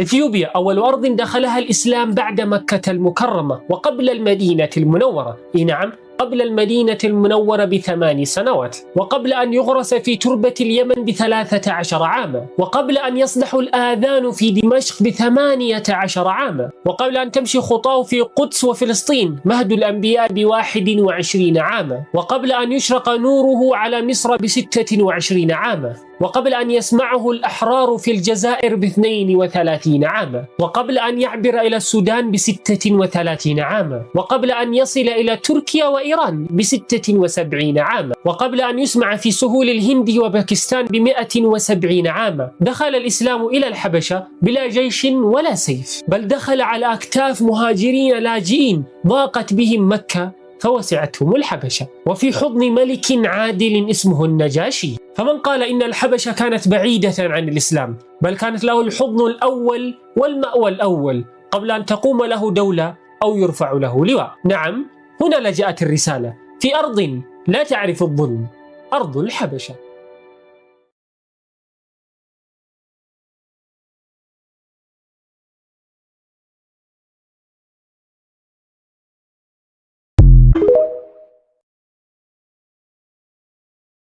إثيوبيا أول أرض دخلها الإسلام بعد مكة المكرمة وقبل المدينة المنورة. نعم، قبل المدينة المنورة ب8 سنوات، وقبل أن يغرس في تربة اليمن ب13 عاما، وقبل أن يصدح الآذان في دمشق ب18 عاما، وقبل أن تمشي خطاه في قدس وفلسطين مهد الأنبياء ب21 عاما، وقبل أن يشرق نوره على مصر ب26 عاما، وقبل أن يسمعه الأحرار في الجزائر ب32 عاما، وقبل أن يعبر إلى السودان ب36 عاما، وقبل أن يصل إلى تركيا وإيران ب76 عاما، وقبل أن يسمع في سهول الهند وباكستان ب170 عاما. دخل الإسلام إلى الحبشة بلا جيش ولا سيف، بل دخل على أكتاف مهاجرين لاجئين ضاقت بهم مكة فوسعتهم الحبشة، وفي حضن ملك عادل اسمه النجاشي. فمن قال إن الحبشة كانت بعيدة عن الإسلام، بل كانت له الحضن الأول والمأوى الأول قبل أن تقوم له دولة أو يرفع له لواء. نعم، هنا لجأت الرسالة في أرض لا تعرف الظلم، أرض الحبشة.